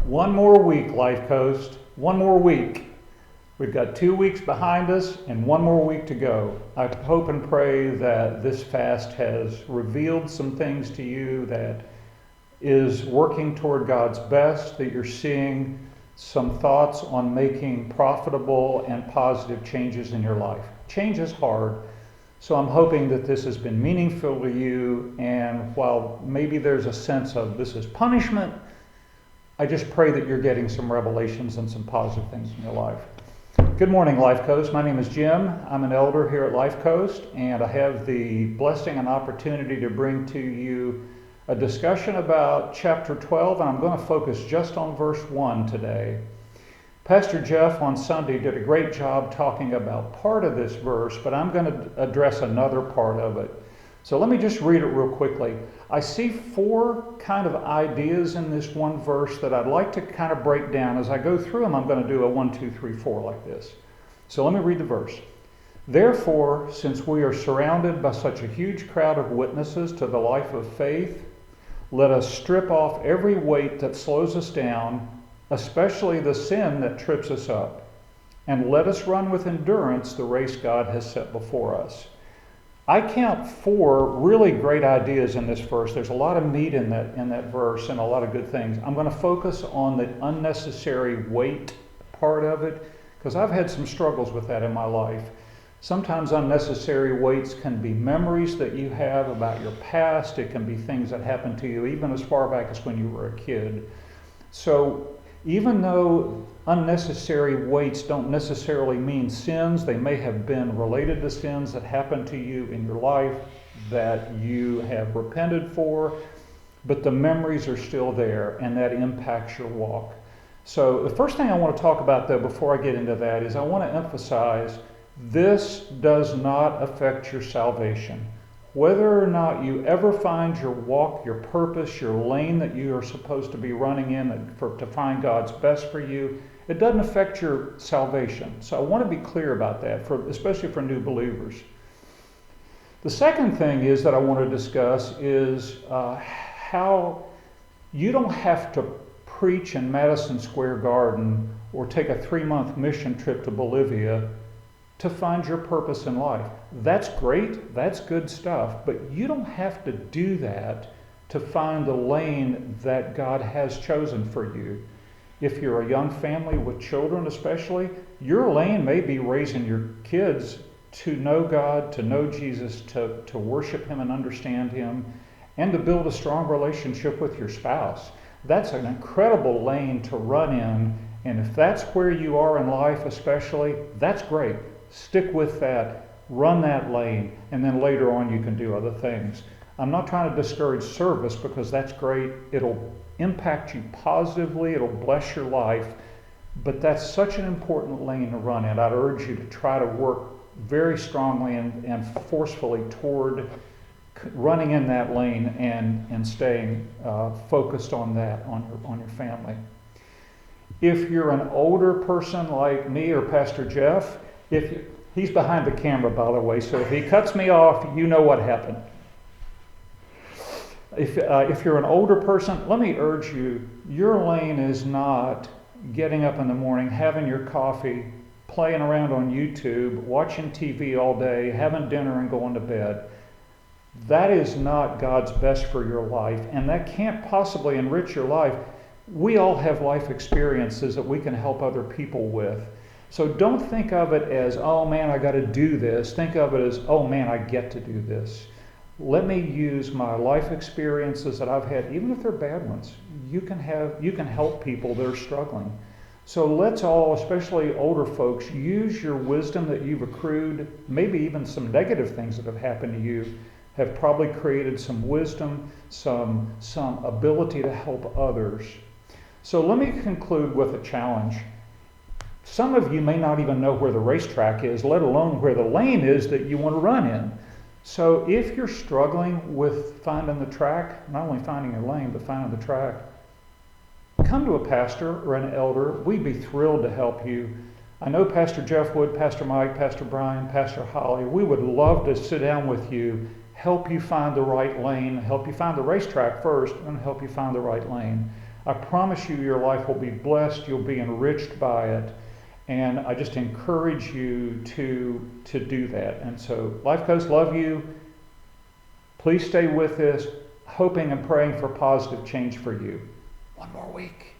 One more week, Lifecoast. One more week. We've got 2 weeks behind us and one more week to go. I hope and pray that this fast has revealed some things to you that is working toward God's best, that you're seeing some thoughts on making profitable and positive changes in your life. Change is hard, so I'm hoping that this has been meaningful to you, and while maybe there's a sense of this is punishment, I just pray that you're getting some revelations and some positive things in your life. Good morning, Lifecoast. My name is Jim. I'm an elder here at Lifecoast, and I have the blessing and opportunity to bring to you a discussion about chapter 12, and I'm going to focus just on verse 1 today. Pastor Jeff on Sunday did a great job talking about part of this verse, but I'm going to address another part of it. So let me just read it real quickly. I see four kind of ideas in this one verse that I'd like to kind of break down. As I go through them, I'm going to do a 1, 2, 3, 4 like this. So let me read the verse. Therefore, since we are surrounded by such a huge crowd of witnesses to the life of faith, let us strip off every weight that slows us down, especially the sin that trips us up, and let us run with endurance the race God has set before us. I count four really great ideas in this verse. There's a lot of meat in that verse and a lot of good things. I'm going to focus on the unnecessary weight part of it because I've had some struggles with that in my life. Sometimes unnecessary weights can be memories that you have about your past. It can be things that happened to you even as far back as when you were a kid. So even though unnecessary weights don't necessarily mean sins, they may have been related to sins that happened to you in your life that you have repented for, but the memories are still there and that impacts your walk. So the first thing I want to talk about though before I get into that is I want to emphasize this does not affect your salvation. Whether or not you ever find your walk, your purpose, your lane that you are supposed to be running in to find God's best for you, it doesn't affect your salvation. So I want to be clear about that, especially for new believers. The second thing is that I want to discuss is how you don't have to preach in Madison Square Garden or take a 3-month mission trip to Bolivia to find your purpose in life. That's great, that's good stuff, but you don't have to do that to find the lane that God has chosen for you. If you're a young family with children especially, your lane may be raising your kids to know God, to know Jesus, to worship Him and understand Him, and to build a strong relationship with your spouse. That's an incredible lane to run in, and if that's where you are in life especially, that's great. Stick with that, run that lane, and then later on you can do other things. I'm not trying to discourage service because that's great. It'll impact you positively, it'll bless your life, but that's such an important lane to run in. I'd urge you to try to work very strongly and forcefully toward running in that lane and staying focused on that, on your family. If you're an older person like me or Pastor Jeff, he's behind the camera, by the way, so if he cuts me off, you know what happened. If you're an older person, let me urge you, your lane is not getting up in the morning, having your coffee, playing around on YouTube, watching TV all day, having dinner and going to bed. That is not God's best for your life, and that can't possibly enrich your life. We all have life experiences that we can help other people with. So don't think of it as, oh man, I got to do this. Think of it as, oh man, I get to do this. Let me use my life experiences that I've had, even if they're bad ones. You can help people that are struggling. So let's all, especially older folks, use your wisdom that you've accrued. Maybe even some negative things that have happened to you have probably created some wisdom, some ability to help others. So let me conclude with a challenge. Some of you may not even know where the racetrack is, let alone where the lane is that you want to run in. So if you're struggling with finding the track, not only finding your lane, but finding the track, come to a pastor or an elder. We'd be thrilled to help you. I know Pastor Jeff would, Pastor Mike, Pastor Brian, Pastor Holly. We would love to sit down with you, help you find the right lane, help you find the racetrack first, and help you find the right lane. I promise you your life will be blessed, you'll be enriched by it, and I just encourage you to do that. And so, Lifecoast, love you. Please stay with us, hoping and praying for positive change for you. One more week.